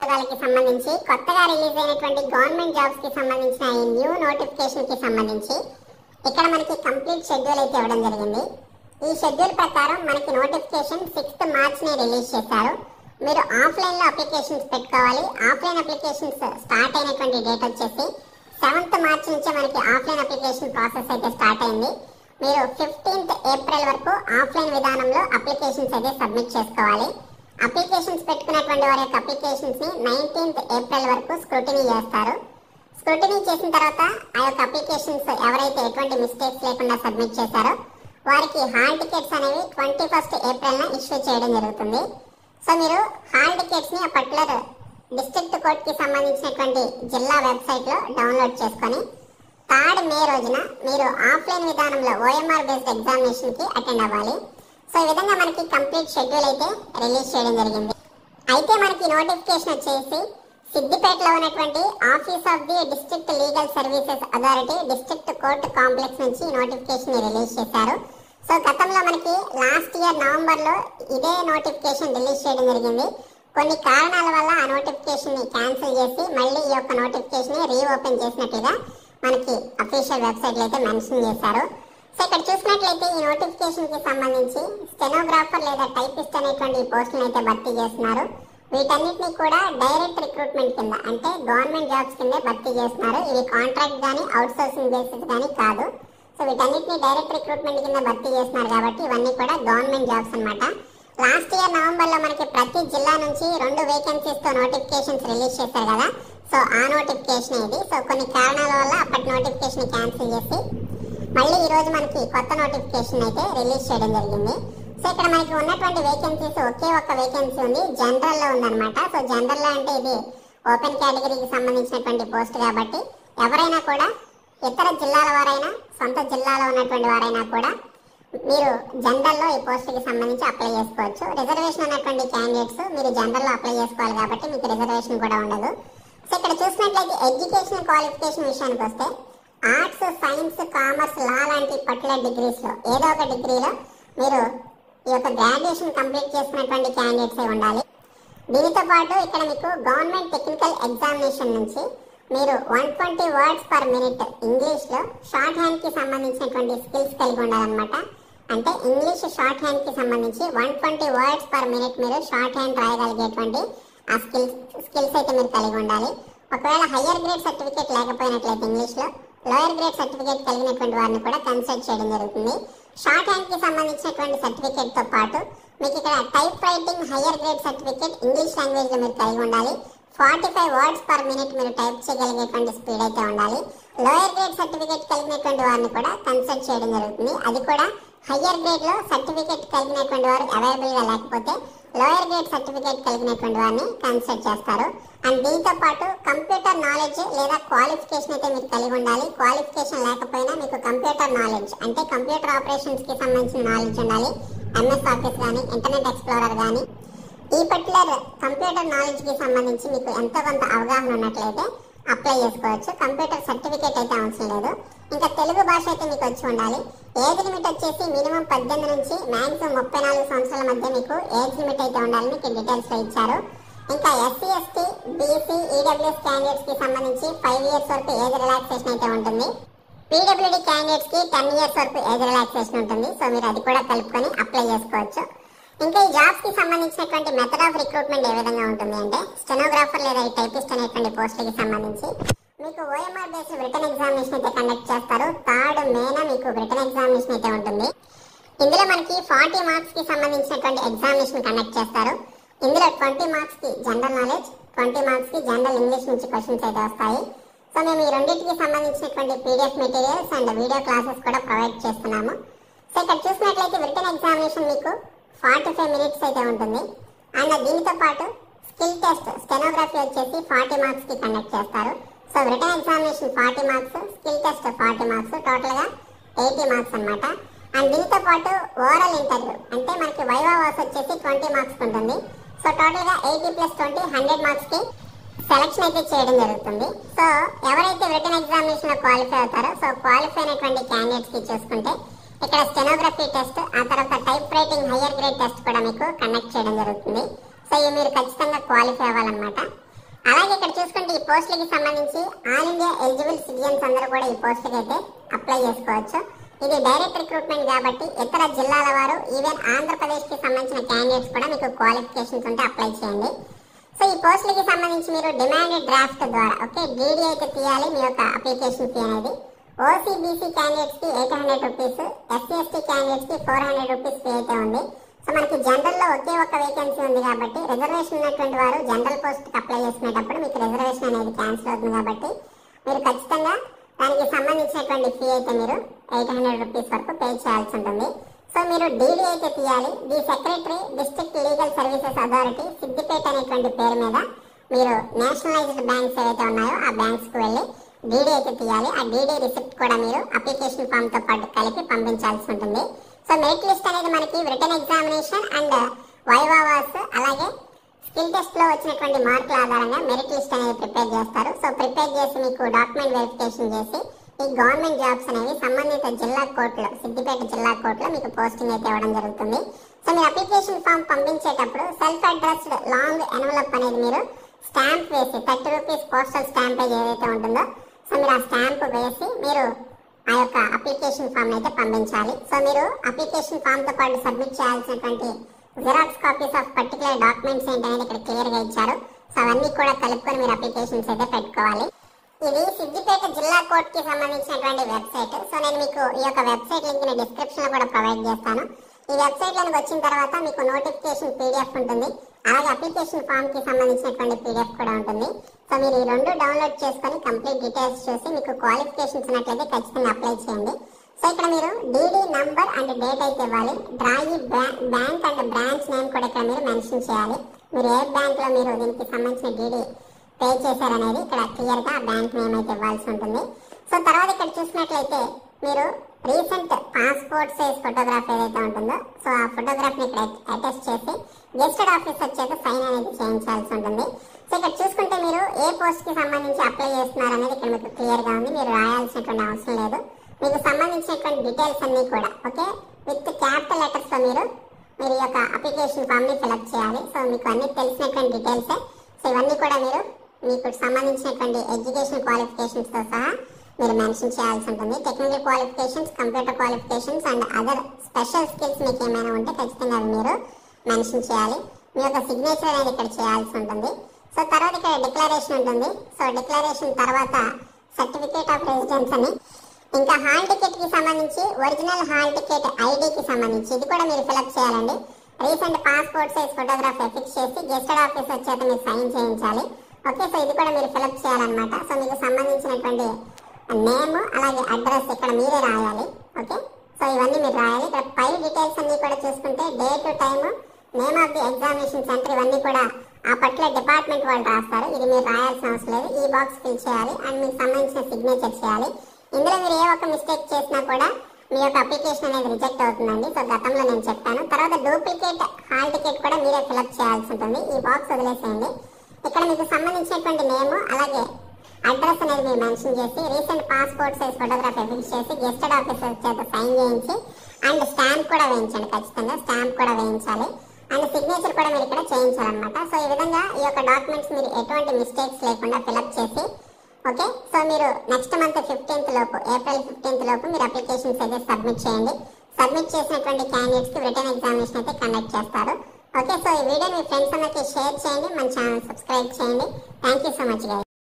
ఉద్యోగాలకి సంబంధించి కొత్తగా రిలీజ్ అయినటువంటి గవర్నమెంట్ జాబ్స్ కి సంబంధించిన ఈ న్యూ నోటిఫికేషన్ కి సంబంధించి ఇక్కడ మనకి కంప్లీట్ షెడ్యూల్ అయితే ఇవ్వడం జరిగింది. ఈ షెడ్యూల్ ప్రకారం మనకి నోటిఫికేషన్ 6th March ని రిలీజ్ చేశారు. మీరు ఆఫ్లైన్ లో అప్లికేషన్స్ పెట్టుకోవాలి. ఆఫ్లైన్ అప్లికేషన్స్ స్టార్ట్ అయినటువంటి డేట్ వచ్చేసి 7th March నుంచే మనకి ఆఫ్లైన్ అప్లికేషన్ ప్రాసెస్ అయితే స్టార్ట్ అయింది. మీరు 15th April వరకు ఆఫ్లైన్ విధానంలో అప్లికేషన్స్ అయితే సబ్మిట్ చేసుకోవాలి. అప్లికేషన్స్ పెట్టుకున్నటువంటి వారి యొక్క అప్లికేషన్స్ ని 19th April వరకు స్క్రూటినీ చేస్తారు. స్క్రూటినీ చేసిన తర్వాత ఆ యొక్క అప్లికేషన్స్ ఎవరైతే ఎటువంటి మిస్టేక్స్ లేకుండా సబ్మిట్ చేశారో వారికి హాల్ టికెట్స్ అనేవి 21st April ఇష్యూ చేయడం జరుగుతుంది. సో మీరు హాల్ టికెట్స్ ని ఆ పర్టికులర్ డిస్ట్రిక్ట్ కోర్ట్ కి సంబంధించినటువంటి జిల్లా వెబ్సైట్ లో డౌన్లోడ్ చేసుకొని 3rd May రోజున మీరు ఆఫ్లైన్ విధానంలో OMR బేస్డ్ ఎగ్జామినేషన్ కి అటెండ్ అవ్వాలి. సో ఈ విధంగా మనకి కంప్లీట్ షెడ్యూల్ అయితే రిలీజ్ చేయడం జరిగింది. అయితే మనకి నోటిఫికేషన్ వచ్చేసి సిద్దిపేటలో ఉన్నటువంటి office of the district legal services authority district court complex నుంచి నోటిఫికేషన్ రిలీజ్ చేశారు. సో గతంలో మనకి లాస్ట్ ఇయర్ నవంబర్లో ఇదే నోటిఫికేషన్ రిలీజ్ చేయడం జరిగింది. కొన్ని కారణాల వల్ల ఆ నోటిఫికేషన్ ని క్యాన్సిల్ చేసి మళ్ళీ ఈ యొక్క నోటిఫికేషన్ ని రీఓపెన్ చేసినట్లుగా మనకి అఫీషియల్ వెబ్సైట్ లో అయితే మెన్షన్ చేశారు. సో ఇక్కడ చూసినట్లయితే ఈ నోటిఫికేషన్ కి సంబంధించి స్టెనోగ్రాఫర్ లేదా టైపిస్ట్ అనేటువంటి పోస్టులను అయితే భర్తీ చేస్తున్నారు. వీటన్నిటిని కూడా డైరెక్ట్ రిక్రూట్మెంట్ కింద అంటే గవర్నమెంట్ జాబ్స్ కిందే భర్తీ చేస్తున్నారు. ఇవి కాంట్రాక్ట్ కానీ అవుట్ సోర్సింగ్ బేసిస్ కానీ కాదు. సో వీటన్నిటిని డైరెక్ట్ రిక్రూట్మెంట్ కింద భర్తీ చేస్తున్నారు కాబట్టి ఇవన్నీ కూడా గవర్నమెంట్ జాబ్స్ అన్నమాట. లాస్ట్ ఇయర్ నవంబర్ లో మనకి ప్రతి జిల్లా నుంచి 2 వేకెన్సీస్ తో నోటిఫికేషన్స్ రిలీజ్ చేశారు కదా. సో ఆ నోటిఫికేషన్ ఇది. సో కొన్ని కారణాల వల్ల అప్పటి నోటిఫికేషన్ క్యాన్సిల్ చేసి మళ్ళీ ఈ రోజు మనకి కొత్త నోటిఫికేషన్ అయితే రిలీజ్ చేయడం జరిగింది. సో ఇక్కడ మనకి ఉన్నటువంటి వేకెన్సీస్ ఒకే ఒక్క వేకెన్సీ ఉంది, జనరల్ లో ఉందన్నమాట. సో జనరల్ లో అంటే ఇది ఓపెన్ కేటగిరీకి సంబంధించినటువంటి పోస్ట్ కాబట్టి ఎవరైనా కూడా ఇతర జిల్లాల వారైనా సొంత జిల్లాలో ఉన్నటువంటి వారైనా కూడా మీరు జనరల్ లో ఈ పోస్ట్ కి సంబంధించి అప్లై చేసుకోవచ్చు. రిజర్వేషన్ ఉన్నటువంటి క్యాండిడేట్స్ మీరు జనరల్ లో అప్లై చేసుకోవాలి కాబట్టి మీకు రిజర్వేషన్ కూడా ఉండదు. సో ఇక్కడ చూసినట్లయితే ఎడ్యుకేషన్ క్వాలిఫికేషన్ విషయానికి వస్తే ఆర్ట్స్, సైన్స్, కామర్స్, లా లాంటి పర్టికులర్ డిగ్రీస్ లో ఏదో ఒక డిగ్రీలో మీరు ఈ యొక్క గ్రాడ్యుయేషన్ కంప్లీట్ చేసినటువంటి క్యాండిడేట్స్ ఉండాలి. దీనితో పాటు ఇక్కడ మీకు గవర్నమెంట్ టెక్నికల్ ఎగ్జామినేషన్ నుంచి మీరు 120 words per minute ఇంగ్లీష్ లో షార్ట్ హ్యాండ్ కి సంబంధించినటువంటి స్కిల్స్ కలిగి ఉండాలన్నమాట. అంటే ఇంగ్లీష్ షార్ట్ హ్యాండ్ కి సంబంధించి 120 words per minute మీరు షార్ట్ హ్యాండ్ రాయగలిగేటువంటి ఆ స్కిల్స్ అయితే మీరు కలిగి ఉండాలి. ఒకవేళ హయ్యర్ గ్రేడ్ సర్టిఫికేట్ లేకపోయినట్లయితే ఇంగ్లీష్ లో లోయర్ గ్రేడ్ సర్టిఫికేట్ కలిగినటువంటి వారిని కూడా కన్సిడర్ చేయడం జరుగుతుంది. షార్ట్ హ్యాండ్ కి సంబంధించినటువంటి సర్టిఫికేట్ తో పాటు మీకు ఇక్కడ type writing higher grade certificate English language లో మీరు కలిగి ఉండాలి. 45 words per minute మీరు టైప్ చేయగలిగేటువంటి స్పీడ్ అయితే ఉండాలి. లోయర్ గ్రేడ్ సర్టిఫికేట్ కలిగినటువంటి వారిని కూడా కన్సిడర్ చేయడం జరుగుతుంది. అది కూడా హయ్యర్ గ్రేడ్ లో సర్టిఫికేట్ కలిగినటువంటి వారు అవైలబుల్ గా లేకపోతే లోయర్ గ్రేడ్ సర్టిఫికేట్ కలిగినటువంటి వారిని కన్సిడర్ చేస్తారు. అండ్ దీంతో పాటు కంప్యూటర్ నాలెడ్జ్ లేదా క్వాలిఫికేషన్ అయితే మీరు కలిగి ఉండాలి. క్వాలిఫికేషన్ లేకపోయినా మీకు కంప్యూటర్ నాలెడ్జ్ అంటే కంప్యూటర్ ఆపరేషన్స్ కి సంబంధించిన నాలెడ్జ్ ఉండాలి. MS ఆఫీస్ కానీ ఇంటర్నెట్ ఎక్స్ప్లోరర్ కానీ ఈ పర్టికులర్ కంప్యూటర్ నాలెడ్జ్ కి సంబంధించి మీకు ఎంతో కొంత అవగాహన ఉన్నట్లయితే అప్లై చేసుకోవచ్చు. కంప్యూటర్ సర్టిఫికేట్ అయితే అవసరం లేదు. ఇంకా తెలుగు భాష అయితే మీకు వచ్చి ఉండాలి. ఏజ్ లిమిట్ వచ్చేసి మినిమం 18 నుంచి మాక్సిమం 34 సంవత్సరాల మధ్య మీకు ఏజ్ లిమిట్ అయితే ఉండాలని మీకు డీటెయిల్స్ లో ఇచ్చారు. ఇంకా SC, ST, BC, EWS candidates కి సంబంధించి 5 years వరకు ఏజ్ రిలాక్సేషన్ అయితే ఉంటుంది. PWD క్యాండిడేట్స్ కి 10 years వరకు ఏజ్ రిలాక్సేషన్ ఉంటుంది. సో మీరు అది కూడా కలుపుకొని అప్లై చేసుకోవచ్చు. ఇంకా ఈ జాబ్స్ కి సంబంధించినటువంటి మెథడ్ ఆఫ్ రిక్రూట్మెంట్ ఏ విధంగా ఉంటుంది అంటే స్టెనోగ్రాఫర్ లేదా టైపిస్ట్ అనేటువంటి పోస్టులకి సంబంధించి మీకు OMR బేస్డ్ రిటన్ ఎగ్జామినేషన్ అయితే కండక్ట్ చేస్తారు. 3rd May మీకు రిటన్ ఎగ్జామినేషన్ అయితే ఉంటుంది. ఇందులో మనకి 40 marks కి సంబంధించినటువంటి ఎగ్జామినేషన్ కండక్ట్ చేస్తారు. ఇందులో 20 marks కి జనరల్ నాలెడ్జ్, 20 marks కి జనరల్ ఇంగ్లీష్ నుంచి క్వశ్చన్స్ అయితే వస్తాయి. సో మేము ఈ రెండింటికి సంబంధించినటువంటి PDF materials and video classes కూడా ప్రొవైడ్ చేస్తున్నాము. సో ఇక్కడ చూసినట్లయితే రిటన్ ఎగ్జామినేషన్ మీకు 45 minutes అయితే ఉంటుంది. అండ్ దీనితో పాటు స్కిల్ టెస్ట్ స్టెనోగ్రఫీ వచ్చేసి 40 marks కి కండక్ట్ చేస్తారు. So written examination 40 marks, skill test 40 marks, total గా 80 marks అన్నమాట. అండ్ దీనితో పాటు ఓవరాల్ ఇంటర్వ్యూ అంటే మనకి వైవా వాస్ వచ్చేసి 20 marks ఉంటుంది. సో టోటల్ గా 80 + 20 100 marks కి సెలక్షన్ అయితే చేయడం జరుగుతుంది. సో ఎవరైతే రిటన్ ఎగ్జామినేషన్ లో క్వాలిఫై అవుతారో సో క్వాలిఫై అయినటువంటి క్యాండిడేట్స్ కి చూసుకుంటే ఇక్కడ స్టెనోగ్రఫీ టెస్ట్, ఆ తర్వాత type writing higher grade test కూడా మీకు కండక్ట్ చేయడం జరుగుతుంది. సో ఇవి మీరు ఖచ్చితంగా క్వాలిఫై అవ్వాలన్నమాట. అలాగే ఇక్కడ చూసుకుంటే ఈ పోస్టులకి సంబంధించి ఆల్ ఇండియా ఎలిజిబుల్ సిటిజన్స్ అందరూ కూడా ఈ పోస్టులకి అయితే అప్లై చేసుకోవచ్చు. ఇది డైరెక్ట్ రిక్రూట్మెంట్ కాబట్టి ఇతర జిల్లాల వారు ఈవెన్ ఆంధ్రప్రదేశ్ కి సంబంధించిన క్యాండిడేట్స్ కూడా మీకు క్వాలిఫికేషన్స్ ఉంటే అప్లై చేయండి. సో ఈ పోస్టులకి సంబంధించి మీరు డిమాండెడ్ డ్రాఫ్ట్ ద్వారా డీడీ అయితే తీయాలి. మీ యొక్క అప్లికేషన్ ఫీ అనేది ఓసీబీసీ క్యాండిడేట్స్ కి 800 రూపీస్, ఎస్సీ ఎస్టీ క్యాండిడేట్స్ కి 400 రూపీస్ ఫీ అయితే ఉంది. సో మనకి జనరల్ లో ఒకే ఒక వేకెన్సీ ఉంది కాబట్టి రిజర్వేషన్ ఉన్నటువంటి వారు జనరల్ పోస్ట్ కి అప్లై చేసుకునేటప్పుడు మీకు రిజర్వేషన్ అనేది క్యాన్సిల్ అవుతుంది కాబట్టి మీరు ఖచ్చితంగా దానికి సంబంధించినటువంటి ఫీ అయితే మీరు 800 రూపీస్ వరకు పే చేయాల్సి ఉంటుంది. సో మీరు డీడీ అయితే తీయాలి. The secretary district legal services authority Siddipet అనేటువంటి పేరు మీద మీరు నేషనలైజ్డ్ బ్యాంక్స్ ఏవైతే ఉన్నాయో ఆ బ్యాంక్స్ కు వెళ్ళి డీడీ అయితే తీయాలి. ఆ డీడీ రిసిప్ట్ కూడా మీరు అప్లికేషన్ ఫామ్ తో పాటు కలిపి పంపించాల్సి ఉంటుంది. సో మెరిట్ లిస్ట్ అనేది మనకి రిటన్ ఎగ్జామినేషన్ అండ్ వైవావాస్ అలాగే స్కిల్ టెస్ట్ లో వచ్చినటువంటి మార్కుల ఆధారంగా మెరిట్ లిస్ట్ అనేది ప్రిపేర్ చేస్తారు. సో ప్రిపేర్ చేసి మీకు డాక్యుమెంట్ వెరిఫికేషన్ చేసి ఈ గవర్నమెంట్ జాబ్స్ అనేవి సంబంధిత జిల్లా కోర్టులో సిద్దిపేట జిల్లా కోర్టులో మీకు పోస్టింగ్ అయితే ఇవ్వడం జరుగుతుంది. సో మీరు అప్లికేషన్ ఫామ్ పంపించేటప్పుడు సెల్ఫ్ అడ్రస్డ్ లాంగ్ ఎన్వలప్ అనేది మీరు స్టాంప్ వేసి 30 రూపీస్ పోస్టల్ స్టాంపేజ్ ఏదైతే ఉంటుందో సో మీరు ఆ స్టాంప్ వేసి మీరు ఆ యొక్క అప్లికేషన్ ఫామ్ అయితే పంపించాలి. సో మీరు అప్లికేషన్ ఫామ్ తో పాటు సబ్మిట్ చేయాల్సినటువంటి xerox copies of particular documents ఏంటనేది ఇక్కడ క్లియర్ గా ఇచ్చారు. సో అవన్నీ కూడా కలుపుకొని మీరు అప్లికేషన్స్ అయితే పెట్టుకోవాలి. ఇది సిద్దిపేట జిల్లా కోర్టు కి సంబంధించినటువంటి వెబ్సైట్. సో నేను మీకు ఈ యొక్క వెబ్సైట్ లింక్ ని డిస్క్రిప్షన్ లో కూడా ప్రొవైడ్ చేస్తాను. ఈ వెబ్సైట్ లోకి వచ్చిన తర్వాత మీకు నోటిఫికేషన్ పీడిఎఫ్ ఉంటుంది, అలాగే అప్లికేషన్ ఫామ్ కి సంబంధించినటువంటి పీడిఎఫ్ కూడా ఉంటుంది. సో మీరు ఈ రెండు డౌన్లోడ్ చేసుకొని కంప్లీట్ డీటెయిల్స్ చూసి మీకు క్వాలిఫికేషన్స్ ఉన్నట్లయితే ఖచ్చితంగా అప్లై చేయండి. సో ఇక్కడ మీరు డీడీ నంబర్ అండ్ డేట్ అయితే ఇవ్వాలి. డ్రాయి బ్యాంక్ అండ్ బ్రాంచ్ నేమ్ కూడా ఇక్కడ మీరు మెన్షన్ చేయాలి. మీరు ఏ బ్యాంక్ లో మీరు దీనికి సంబంధించిన డీడీ పే చేశారనేది ఇక్కడ క్లియర్ గా బ్యాంక్ నేమ్ అయితే ఇవ్వాల్సి ఉంటుంది. సో తర్వాత ఇక్కడ చూసినట్లయితే మీరు రీసెంట్ పాస్పోర్ట్ సైజ్ ఫోటోగ్రాఫ్ ఏదైతే ఉంటుందో సో ఆ ఫోటోగ్రాఫ్ ని ఇక్కడ అటాచ్ చేసి గెస్టెడ్ ఆఫీసర్ చేత సైన్ అనేది చేయించాల్సి ఉంటుంది. సో ఇక్కడ చూసుకుంటే మీరు ఏ పోస్ట్ కి సంబంధించి అప్లై చేస్తున్నారు అనేది ఇక్కడ మీకు క్లియర్ గా ఉంది. మీరు రాయాల్సినటువంటి అవసరం లేదు. మీకు సంబంధించినటువంటి డీటెయిల్స్ అన్ని కూడా విత్ క్యాపిటల్ లెటర్స్ లో మీరు ఈ యొక్క అప్లికేషన్ ఫామ్ ని ఫిల్అప్ చేయాలి. సో మీకు అన్ని తెలిసినటువంటి డీటెయిల్స్. సో ఇవన్నీ కూడా మీరు మీకు సంబంధించినటువంటి ఎడ్యుకేషన్ క్వాలిఫికేషన్స్ తో సహా మీరు మెన్షన్ చేయాల్సి ఉంటుంది. Technical qualifications, computer qualifications and other special skills మీకు ఏమైనా ఉంటే ఖచ్చితంగా అవి మీరు మెన్షన్ చేయాలి. మీ యొక్క సిగ్నేచర్ అనేది ఇక్కడ చేయాల్సి ఉంటుంది. సో తర్వాత ఇక్కడ డిక్లరేషన్ ఉంటుంది. సో డిక్లరేషన్ తర్వాత సర్టిఫికేట్ ఆఫ్ రెసిడెన్స్ అని ఇంకా హాల్ టికెట్ కి సంబంధించి ఒరిజినల్ హాల్ టికెట్ ఐడికి సంబంధించి ఇది కూడా మీరు ఫిల్అప్ చేయాలండి. Recent passport size photograph affix చేసి గెస్టెడ్ ఆఫీసర్ చేత మీరు సైన్ చేయించాలి. ఓకే, సో ఇది కూడా మీరు ఫిల్అప్ చేయాలన్నమాట. సో మీకు సంబంధించినటువంటి నేమ్ అలాగే అడ్రస్ ఇక్కడ మీరే రాయాలి. ఓకే, సో ఇవన్నీ మీరు రాయాలి. ఇక్కడ పై డీటెయిల్స్ అన్ని కూడా చూసుకుంటే date, time, name of the examination centre ఇవన్నీ కూడా ఆ పర్టికులర్ డిపార్ట్మెంట్ వాళ్ళు రాస్తారు. ఇది మీరు రాయాల్సిన అవసరం లేదు. ఈ బాక్స్ ఫిల్ చేయాలి అండ్ మీకు సంబంధించిన సిగ్నేచర్ చేయాలి. ఇందులో మీరు ఏ ఒక్క మిస్టేక్ చేసినా కూడా మీ యొక్క అప్లికేషన్ అనేది రిజెక్ట్ అవుతుందండి. సో గతంలో నేను చెప్పాను. తర్వాత డూప్లికేట్ హాల్ టికెట్ కూడా మీరే ఫిల్అప్ చేయాల్సి ఉంటుంది. ఈ బాక్స్ వదిలేసేయండి. ఇక్కడ మీకు సంబంధించినటువంటి నేమ్ అలాగే అడ్రస్ అనేది మీరు మెన్షన్ చేసి recent passport size photograph affix చేసి గెస్టెడ్ ఆఫీసర్ చేత సైన్ చేయించి అండ్ స్టాంప్ కూడా వేయించండి. ఖచ్చితంగా స్టాంప్ కూడా వేయించాలి అండ్ సిగ్నేచర్ కూడా మీరు ఇక్కడ చేయించాలన్నమాట. సో ఈ విధంగా ఈ యొక్క డాక్యుమెంట్స్ మీరు ఎటువంటి మిస్టేక్స్ లేకుండా ఫిల్అప్ చేసి ఓకే, సో మీరు నెక్స్ట్ మంత్ 15th లోపు ఏప్రిల్ 15th లోపు మీరు అప్లికేషన్స్ అయితే సబ్మిట్ చేయండి. సబ్మిట్ చేసినటువంటి క్యాండిడేట్స్ కి రిటన్ ఎగ్జామినేషన్ అయితే కండక్ట్ చేస్తారు. ఓకే, సో ఈ వీడియో మీ ఫ్రెండ్స్ అందరికి షేర్ చేయండి. మన ఛానల్ సబ్స్క్రైబ్ చేయండి. Thank you so much guys.